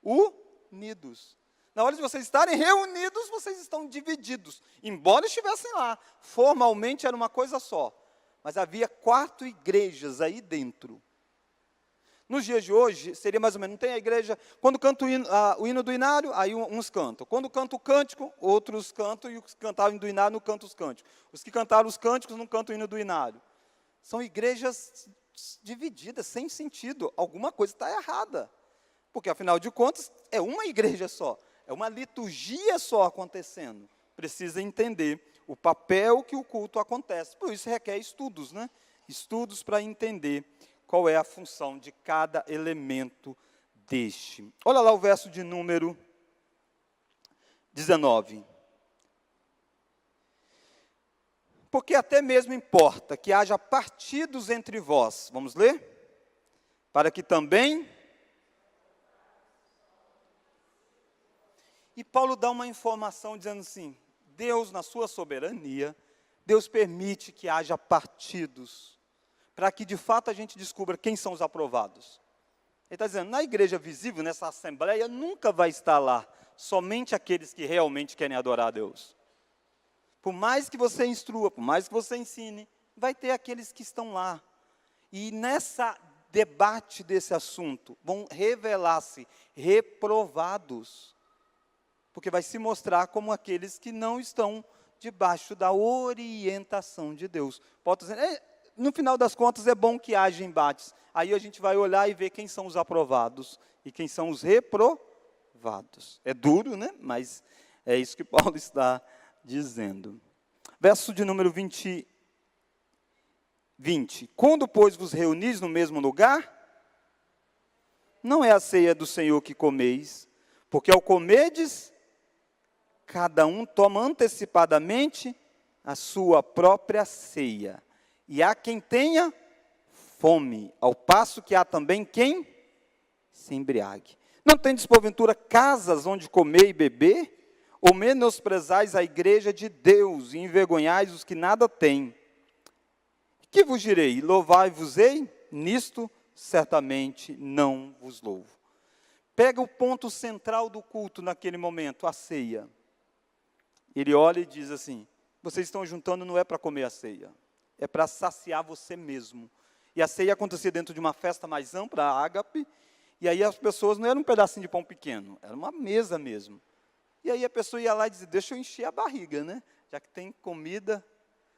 unidos. Na hora de vocês estarem reunidos, vocês estão divididos. Embora estivessem lá, formalmente era uma coisa só. Mas havia 4 igrejas aí dentro. Nos dias de hoje, seria mais ou menos, não tem a igreja, quando canta o hino do inário, aí uns cantam. Quando canta o cântico, outros cantam, e os que cantavam o hino do inário não cantam os cânticos. Os que cantaram os cânticos não cantam o hino do inário. São igrejas divididas, sem sentido. Alguma coisa está errada. Porque, afinal de contas, é uma igreja só. É uma liturgia só acontecendo. Precisa entender o papel que o culto acontece. Por isso requer estudos, né? Estudos para entender qual é a função de cada elemento deste. Olha lá o verso de número 19. Porque até mesmo importa que haja partidos entre vós. Vamos ler? Para que também... E Paulo dá uma informação dizendo assim, Deus, na sua soberania, Deus permite que haja partidos, para que de fato a gente descubra quem são os aprovados. Ele está dizendo, na igreja visível, nessa assembleia, nunca vai estar lá somente aqueles que realmente querem adorar a Deus. Por mais que você instrua, por mais que você ensine, vai ter aqueles que estão lá. E nessa debate desse assunto, vão revelar-se reprovados. Porque vai se mostrar como aqueles que não estão debaixo da orientação de Deus. Pode dizer, no final das contas é bom que haja embates. Aí a gente vai olhar e ver quem são os aprovados e quem são os reprovados. É duro, né? Mas é isso que Paulo está dizendo. Verso de número 20. Quando, pois, vos reunis no mesmo lugar, não é a ceia do Senhor que comeis, porque ao comerdes, cada um toma antecipadamente a sua própria ceia. E há quem tenha fome, ao passo que há também quem se embriague. Não tendes, porventura, casas onde comer e beber? Ou menosprezais a igreja de Deus e envergonhais os que nada têm? Que vos direi? Louvai-vos-ei? Nisto certamente não vos louvo. Pega o ponto central do culto naquele momento, a ceia. Ele olha e diz assim, vocês estão juntando não é para comer a ceia, é para saciar você mesmo. E a ceia acontecia dentro de uma festa mais ampla, a ágape, e aí as pessoas não eram um pedacinho de pão pequeno, era uma mesa mesmo. E aí a pessoa ia lá e dizia, deixa eu encher a barriga, né? Já que tem comida,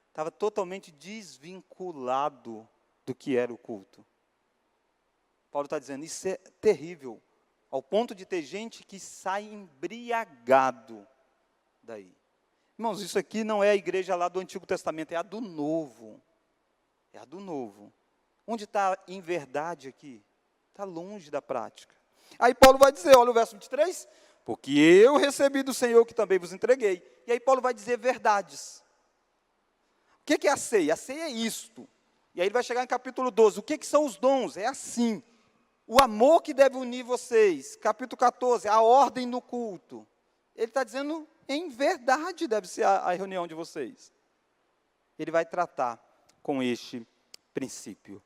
estava totalmente desvinculado do que era o culto. Paulo está dizendo, isso é terrível, ao ponto de ter gente que sai embriagado daí. Irmãos, isso aqui não é a igreja lá do Antigo Testamento, é a do Novo. É a do Novo. Onde está em verdade aqui? Está longe da prática. Aí Paulo vai dizer, olha o verso 23, porque eu recebi do Senhor que também vos entreguei. E aí Paulo vai dizer verdades. O que é a ceia? A ceia é isto. E aí ele vai chegar em capítulo 12, o que são os dons? É assim. O amor que deve unir vocês. Capítulo 14, a ordem no culto. Ele está dizendo, em verdade deve ser a reunião de vocês. Ele vai tratar com este princípio.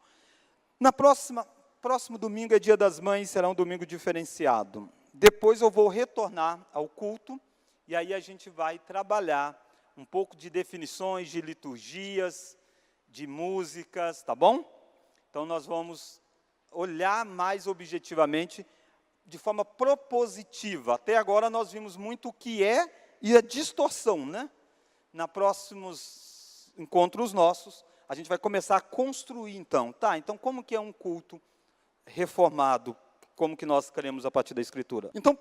Próximo domingo é Dia das Mães, será um domingo diferenciado. Depois eu vou retornar ao culto, e aí a gente vai trabalhar um pouco de definições, de liturgias, de músicas, tá bom? Então nós vamos olhar mais objetivamente, de forma propositiva. Até agora nós vimos muito o que é e a distorção, né? Na próximos encontros nossos, a gente vai começar a construir então, tá? Então como que é um culto reformado, como que nós queremos a partir da Escritura? Então,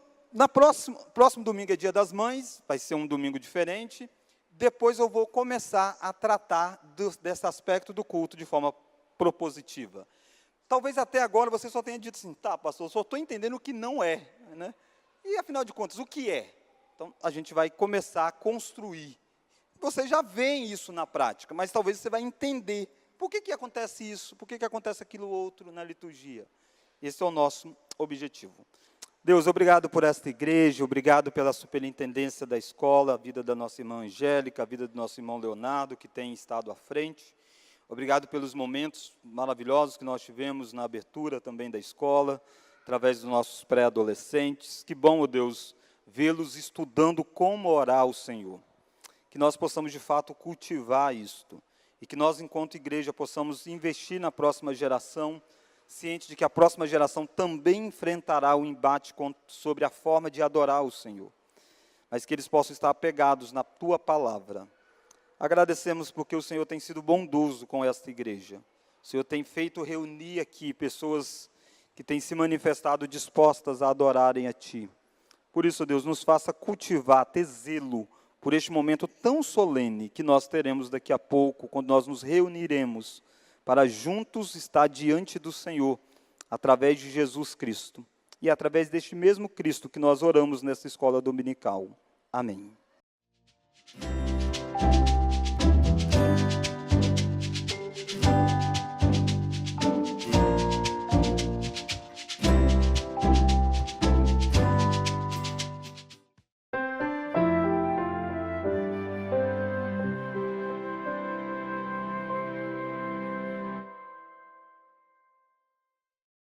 próximo domingo é Dia das Mães, vai ser um domingo diferente. Depois eu vou começar a tratar desse aspecto do culto de forma propositiva. Talvez até agora você só tenha dito assim, tá, pastor, eu só estou entendendo o que não é, né? E afinal de contas, o que é? Então, a gente vai começar a construir. Você já vê isso na prática, mas talvez você vai entender por que acontece isso, por que acontece aquilo outro na liturgia. Esse é o nosso objetivo. Deus, obrigado por esta igreja, obrigado pela superintendência da escola, a vida da nossa irmã Angélica, a vida do nosso irmão Leonardo, que tem estado à frente. Obrigado pelos momentos maravilhosos que nós tivemos na abertura também da escola, através dos nossos pré-adolescentes. Que bom, ó Deus, vê-los estudando como orar ao Senhor. Que nós possamos, de fato, cultivar isto. E que nós, enquanto igreja, possamos investir na próxima geração, ciente de que a próxima geração também enfrentará o embate sobre a forma de adorar o Senhor. Mas que eles possam estar apegados na Tua palavra. Agradecemos porque o Senhor tem sido bondoso com esta igreja. O Senhor tem feito reunir aqui pessoas que têm se manifestado dispostas a adorarem a Ti. Por isso, Deus, nos faça cultivar, ter zelo por este momento tão solene que nós teremos daqui a pouco, quando nós nos reuniremos para juntos estar diante do Senhor, através de Jesus Cristo. E através deste mesmo Cristo que nós oramos nessa escola dominical. Amém.